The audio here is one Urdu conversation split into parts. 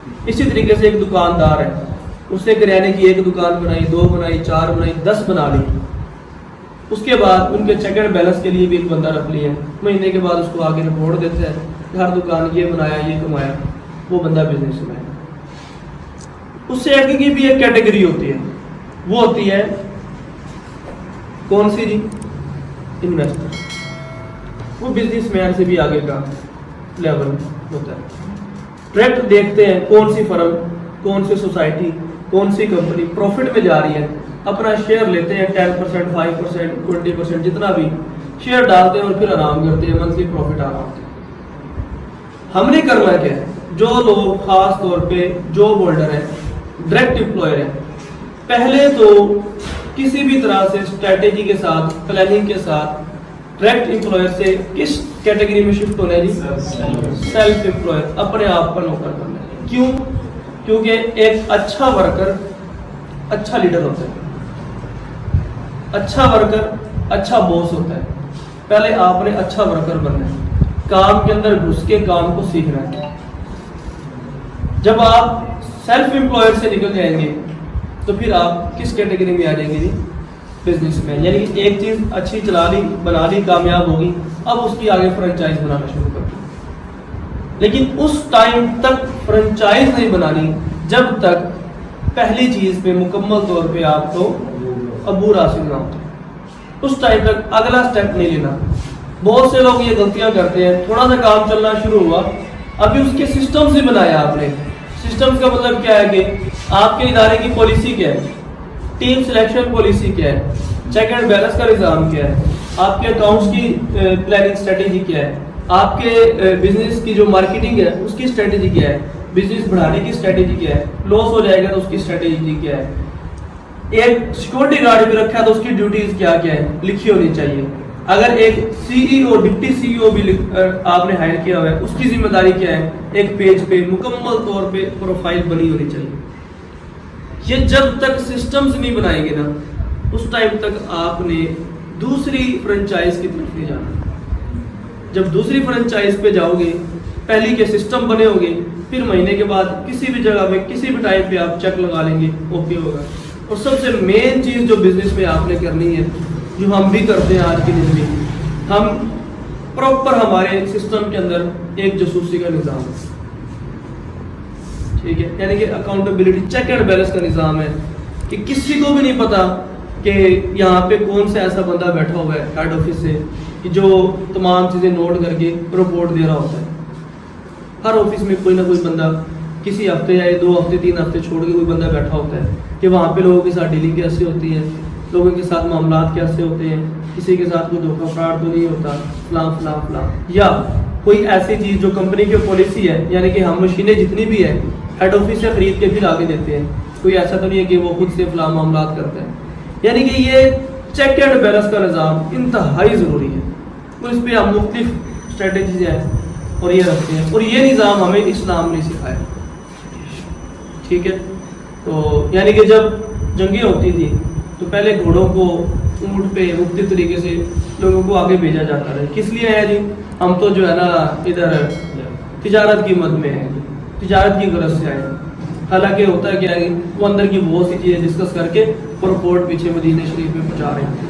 اسی طریقے سے ایک دکاندار ہے، اس نے کریانے کی ایک دکان بنائی، 2 بنائی، 4 بنائی، 10 بنا لی، اس کے بعد ان کے چیک اینڈ بیلنس کے لیے بھی ایک بندہ رکھ لیا، مہینے کے بعد اس کو آگے رپورٹ دیتا ہے کہ ہر دکان یہ بنایا، یہ کمایا، وہ بندہ بزنس مین ہے۔ اس سے آگے کی بھی ایک کیٹیگری ہوتی ہے، وہ ہوتی ہے کون سی جی؟ انویسٹر۔ وہ بزنس مین سے بھی آگے کا لیول ہوتا ہے۔ ڈائریکٹ دیکھتے ہیں کون سی فرم، کون سی سوسائٹی، کون سی کمپنی پروفٹ میں جا رہی ہے، اپنا شیئر لیتے ہیں 10%، 5%، 20%، جتنا بھی شیئر ڈالتے ہیں اور پھر آرام کرتے ہیں، منتھلی پروفٹ آ رہا ہوتا ہے۔ ہم نے کرنا کیا ہے؟ جو لوگ خاص طور پہ جاب ہولڈر ہیں، ڈائریکٹ امپلائر ہیں، پہلے تو کسی بھی طرح سے اسٹریٹجی کے ساتھ، پلاننگ کے ساتھ ڈائریکٹ امپلائر سے کس کیٹیگری میں شفٹ ہونا ہے جی؟ سیلف امپلائر، اپنے آپ کا نوکر کرنا ہے۔ کیوں؟ کیونکہ ایک اچھا ورکر اچھا لیڈر ہوتا ہے، اچھا ورکر اچھا باس ہوتا ہے۔ پہلے آپ نے اچھا ورکر بننا ہے، کام کے اندر گھس کے کام کو سیکھنا ہے۔ جب آپ سیلف امپلائر سے نکل جائیں گے تو پھر آپ کس کیٹیگری میں آ جائیں گے جی؟ Business man. یعنی ایک چیز اچھی چلا لی، بنا لی، کامیاب ہوگی، اب اس کی آگے فرنچائز بنانا شروع کر دیں۔ لیکن اس ٹائم تک فرنچائز نہیں بنانی جب تک پہلی چیز پہ مکمل طور پہ آپ کو عبور حاصل نہ ہو۔ اس ٹائم تک اگلا سٹیپ نہیں لینا۔ بہت سے لوگ یہ غلطیاں کرتے ہیں، تھوڑا سا کام چلنا شروع ہوا، ابھی اس کے سسٹمز ہی بنایا آپ نے۔ سسٹمز کا مطلب کیا ہے کہ آپ کے ادارے کی پالیسی کیا ہے، ٹیم سلیکشن پالیسی کیا ہے، چیک اینڈ بیلنس کا نظام کیا ہے، آپ کے اکاؤنٹس کی پلاننگ اسٹریٹجی کیا ہے، آپ کے بزنس کی جو مارکیٹنگ ہے اس کی اسٹریٹجی کیا ہے، بزنس بڑھانے کی اسٹریٹجی کیا ہے، لاس ہو جائے گا تو اس کی اسٹریٹجی کیا ہے، ایک سیکورٹی گارڈ بھی رکھا ہے تو اس کی ڈیوٹیز کیا کیا ہے لکھی ہونی چاہیے۔ اگر ایک سی ای او، ڈپٹی سی ای او بھی آپ نے ہائر کیا ہوا ہے، اس کی ذمہ داری کیا ہے، ایک پیج پہ مکمل طور پہ پروفائل بنی ہونی چاہیے۔ یہ جب تک سسٹمز نہیں بنائیں گے نا، اس ٹائم تک آپ نے دوسری فرنچائز کی طرف نہیں جانا۔ جب دوسری فرنچائز پہ جاؤ گے، پہلی کے سسٹم بنے ہوں گے، پھر مہینے کے بعد کسی بھی جگہ پہ کسی بھی ٹائم پہ آپ چیک لگا لیں گے، اوکے ہوگا۔ اور سب سے مین چیز جو بزنس میں آپ نے کرنی ہے، جو ہم بھی کرتے ہیں آج کی دن میں، ہم پراپر ہمارے سسٹم کے اندر ایک جاسوسی کا نظام ہے، ٹھیک ہے، یعنی کہ اکاؤنٹیبلٹی، چیک اینڈ بیلنس کا نظام ہے کہ کسی کو بھی نہیں پتا کہ یہاں پہ کون سا ایسا بندہ بیٹھا ہوا ہے ہیڈ آفس سے کہ جو تمام چیزیں نوٹ کر کے رپورٹ دے رہا ہوتا ہے۔ ہر آفس میں کوئی نہ کوئی بندہ کسی ہفتے یا 2 ہفتے 3 ہفتے چھوڑ کے کوئی بندہ بیٹھا ہوتا ہے کہ وہاں پہ لوگوں کے ساتھ ڈیلنگ کیسے ہوتی ہے، لوگوں کے ساتھ معاملات کیسے ہوتے ہیں، کسی کے ساتھ کوئی دھوکہ فراڈ تو نہیں ہوتا، فلاں فلاں فلاں، یا کوئی ایسی چیز جو کمپنی کی پالیسی ہے، یعنی کہ ہم مشینیں جتنی بھی ہیں ہیڈ آفس سے خرید کے پھر آگے دیتے ہیں، کوئی ایسا تو نہیں ہے کہ وہ خود سے فلاں معاملات کرتے ہیں۔ یعنی کہ یہ چیک اینڈ بیلنس کا نظام انتہائی ضروری ہے، اور اس پہ ہم مختلف اسٹریٹجیز ہیں اور یہ رکھتے ہیں، اور یہ نظام ہمیں اسلام نے سکھایا، ٹھیک ہے۔ تو یعنی کہ جب جنگیں ہوتی تھی تو پہلے گھوڑوں کو اونٹ پہ مختلف طریقے سے لوگوں کو آگے بھیجا جاتا ہے۔ کس لیے ہے جی؟ ہم تو جو ہے نا ادھر تجارت کی مد میں ہیں، تجارت کی غرض سے آئے ہیں۔ حالانکہ ہوتا ہے کیا ہے، وہ اندر کی بہت سی چیزیں ڈسکس کر کے رپورٹ پیچھے مدینہ شریف میں پہنچا رہے ہیں۔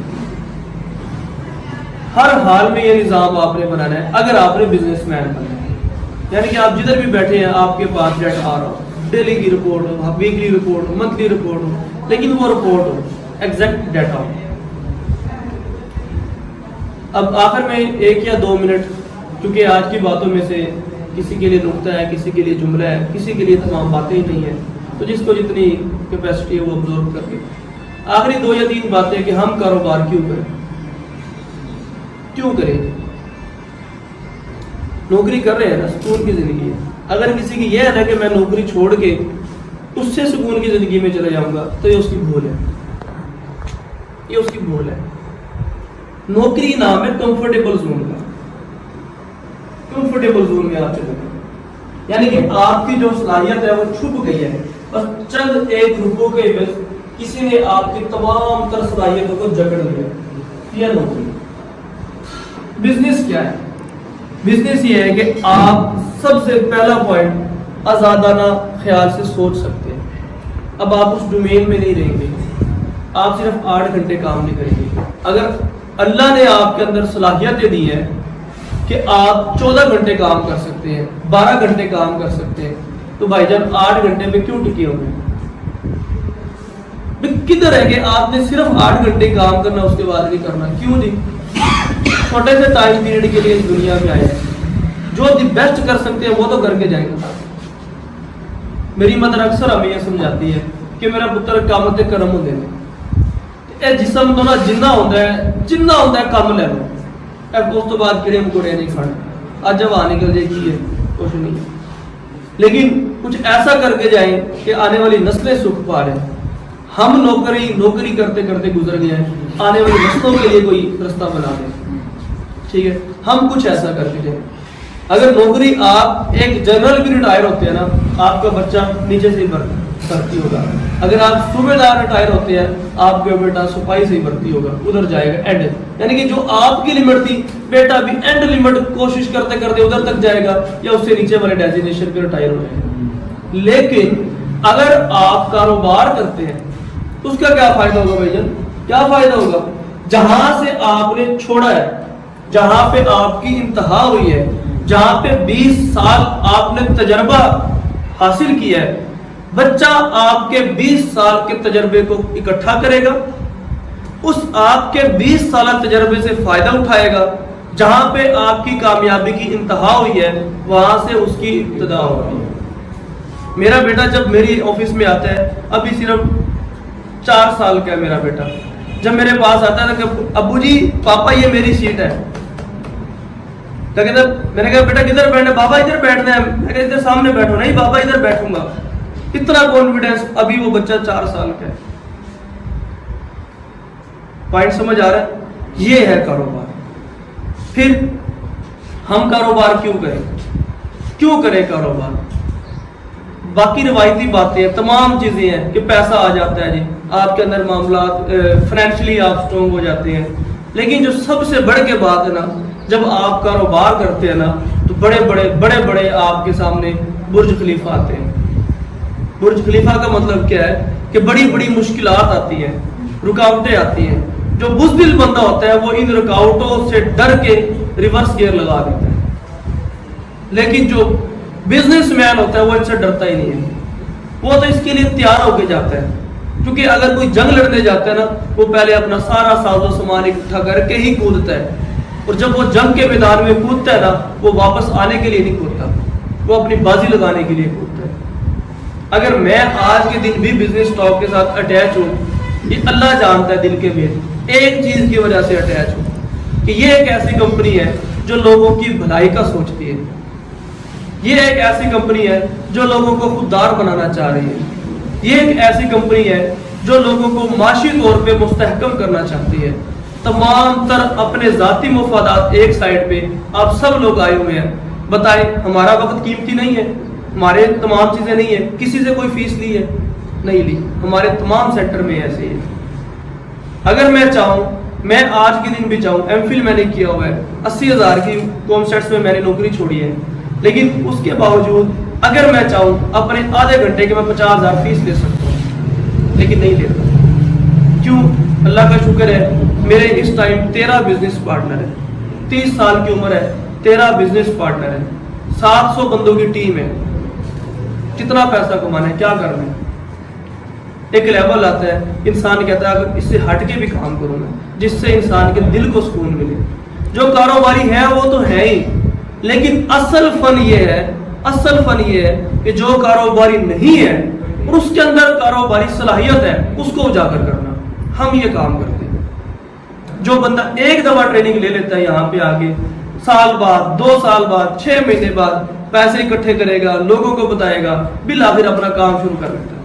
ہر حال میں یہ نظام آپ نے بنانا ہے اگر آپ نے بزنس مین بننا ہے، یعنی کہ آپ جدھر بھی بیٹھے ہیں آپ کے پاس ڈیٹا آ رہا ہو، ڈیلی کی رپورٹ ہو، ویکلی رپورٹ ہو، منتھلی رپورٹ ہو، لیکن وہ رپورٹ ہو ایگزیکٹ ڈیٹا ہو۔ اب آخر میں 1 یا 2 منٹ، کیونکہ آج کی باتوں میں سے کسی کے لیے نقطہ ہے، کسی کے لیے جملہ ہے، کسی کے لیے تمام باتیں ہی نہیں ہیں، تو جس کو جتنی کیپیسٹی ہے وہ ابزرو کر کے آخری 2 یا 3 باتیں کہ ہم کاروبار کیوں کریں۔ نوکری کر رہے ہیں نا، سکون کی زندگی ہے۔ اگر کسی کی یہ ہے نا کہ میں نوکری چھوڑ کے اس سے سکون کی زندگی میں چلے جاؤں گا، تو یہ اس کی بھول ہے، یہ اس کی بھول ہے۔ نوکری نام ہے کمفرٹیبل زون کا، کمفرٹیبل زون میں آپ چلے گئے، یعنی کہ آپ کی جو صلاحیت ہے وہ چھپ گئی ہے، بس چند 1 روپوں کے عوض کسی نے آپ کی تمام تر صلاحیتوں کو جکڑ لیا، یہ نوکری۔ بزنس کیا ہے؟ بزنس یہ ہے کہ آپ سب سے پہلا پوائنٹ آزادانہ خیال سے سوچ سکتے ہیں. اب آپ اس ڈومین میں نہیں رہیں گے, آپ صرف 8 گھنٹے کام نہیں کریں گے. اگر اللہ نے آپ کے اندر صلاحیتیں دی ہیں کہ آپ 14 گھنٹے کام کر سکتے ہیں, 12 گھنٹے کام کر سکتے ہیں, تو بھائی جان 8 گھنٹے میں کیوں ٹکے ہوں گے؟ کدھر ہے کہ آپ نے صرف 8 گھنٹے کام کرنا, اس کے بعد نہیں کرنا؟ کیوں نہیں؟ چھوٹے سے ٹائم پیریڈ کے لیے اس دنیا میں آئے ہیں, جو دی بیسٹ کر سکتے ہیں وہ تو کر کے جائیں گے. میری مدر اکثر ہمیں یہ سمجھاتی ہے کہ میرا پتر قامت کرم ہوندے نے, اے جسم تو نا جنہ ہوندا ہے کم لے لو, اس تو بعد کیڑے مکوڑے نہیں کھانے, اج ہوا نکل جائے گی کچھ نہیں. لیکن کچھ ایسا کر کے جائیں کہ آنے والی نسلیں سکھ پا رہے ہیں. ہم نوکری کرتے کرتے گزر گئے ہیں, آنے والی نسلوں کے لیے کوئی رستہ بنا دیں. ٹھیک ہے, ہم کچھ ایسا کر کے جائیں. اگر نوکری آپ ایک جنرل بھی ریٹائر ہوتے ہیں نا, آپ کا بچہ نیچے سے ہی بھرتی ہوگا. اگر آپ صوبے دار ریٹائر ہوتے ہیں, آپ کا بیٹا سپاہی سے ہی بھرتی ہوگا, ادھر جائے گا اینڈ. یعنی کہ جو آپ کی لمٹ تھی, بیٹا بھی اینڈ لمٹ کوشش کرتے کرتے ادھر تک جائے گا یا اس سے نیچے والے ڈیزینیشن پہ ریٹائر ہو جائے گا. لیکن اگر آپ کاروبار کرتے ہیں تو اس کا کیا فائدہ ہوگا بھائی جان؟ کیا فائدہ ہوگا؟ جہاں سے آپ نے چھوڑا ہے, جہاں پہ آپ کی انتہا ہوئی ہے, جہاں پہ 20 سال آپ نے تجربہ حاصل کیا ہے, بچہ آپ کے 20 سال کے تجربے کو اکٹھا کرے گا, اس آپ کے 20 سالہ تجربے سے فائدہ اٹھائے گا. جہاں پہ آپ کی کامیابی کی انتہا ہوئی ہے, وہاں سے اس کی ابتدا ہوگی. میرا بیٹا جب میری آفس میں آتا ہے, ابھی صرف 4 سال کا ہے میرا بیٹا, جب میرے پاس آتا ہے کہ ابو جی پاپا یہ میری سیٹ ہے, میں نے کہا بیٹا کدھر بیٹھنا؟ بابا ادھر بیٹھنا ہے. میں کہا ادھر سامنے بیٹھو. نہیں بابا ادھر بیٹھوں گا. اتنا کانفیڈینس, ابھی وہ بچہ 4 سال کا ہے. پوائنٹ سمجھ آ رہا ہے؟ یہ ہے کاروبار. پھر ہم کاروبار کیوں کریں کاروبار؟ باقی روایتی باتیں ہیں, تمام چیزیں ہیں کہ پیسہ آ جاتا ہے, جی آپ کے اندر معاملات فائنینشلی آپ سٹرونگ ہو جاتے ہیں. لیکن جو سب سے بڑھ کے بات ہے نا, جب آپ کاروبار کرتے ہیں نا, تو بڑے آپ کے سامنے برج خلیفہ آتے ہیں. برج خلیفہ کا مطلب کیا ہے کہ بڑی مشکلات آتی ہیں, رکاوٹیں آتی ہیں. جو بزدل بندہ ہوتا ہے وہ ان رکاوٹوں سے ڈر کے ریورس گیئر لگا دیتا ہے. لیکن جو بزنس مین ہوتا ہے وہ ان سے ڈرتا ہی نہیں ہے, وہ تو اس کے لیے تیار ہو کے جاتا ہے. کیونکہ اگر کوئی جنگ لڑنے جاتا ہے نا, وہ پہلے اپنا سارا ساز و سامان اکٹھا کر کے ہی کودتا ہے, اور جب وہ جنگ کے میدان میں کودتا ہے نا, وہ واپس آنے کے لیے نہیں کودتا, وہ اپنی بازی لگانے کے لیے کودتا ہے. اگر میں آج کے دن بھی بزنس اسٹاک کے ساتھ اٹیچ ہوں, یہ اللہ جانتا ہے دل کے بھید, ایک چیز کی وجہ سے اٹیچ ہوں کہ یہ ایک ایسی کمپنی ہے جو لوگوں کی بھلائی کا سوچتی ہے. یہ ایک ایسی کمپنی ہے جو لوگوں کو خوددار بنانا چاہ رہی ہے. یہ ایک ایسی کمپنی ہے جو لوگوں کو معاشی طور پہ مستحکم کرنا چاہتی ہے. تمام تر اپنے ذاتی مفادات ایک سائڈ پہ آپ سب لوگ آئے ہوئے ہیں. بتائیں, ہمارا وقت قیمتی نہیں ہے؟ ہمارے تمام چیزیں نہیں ہیں؟ کسی سے کوئی فیس لی ہے؟ نہیں لی. ہمارے تمام سیکٹر میں ایسے ہی ہے. اگر میں چاہوں, میں آج کے دن بھی چاہوں, ایم فل میں نے کیا ہوا ہے, 80,000 کی کامسیٹس میں میں نے نوکری چھوڑی ہے, لیکن اس کے باوجود اگر میں چاہوں اپنے آدھے گھنٹے کے میں 50,000 فیس لے سکتا ہوں, لیکن نہیں لیتا. کیوں؟ اللہ کا شکر ہے, میرے اس ٹائم 13 بزنس پارٹنر ہے, 30 سال کی عمر ہے, 13 بزنس پارٹنر ہے, 700 بندوں کی ٹیم ہے. کتنا پیسہ کمانا ہے, کیا کرنا ہے. ایک لیول آتا ہے, انسان کہتا ہے اگر اس سے ہٹ کے بھی کام کروں میں, جس سے انسان کے دل کو سکون ملے. جو کاروباری ہے وہ تو ہے ہی, لیکن اصل فن یہ ہے کہ جو کاروباری نہیں ہے اور اس کے اندر کاروباری صلاحیت ہے, اس کو اجاگر کرنا. ہم یہ کام کرتے ہیں. جو بندہ ایک دفعہ ٹریننگ لے لیتا ہے یہاں پہ آگے, سال بعد, 2 سال بعد, 6 مہینے بعد پیسے اکٹھے کرے گا, لوگوں کو بتائے گا, بالآخر اپنا کام شروع کر لیتا ہے.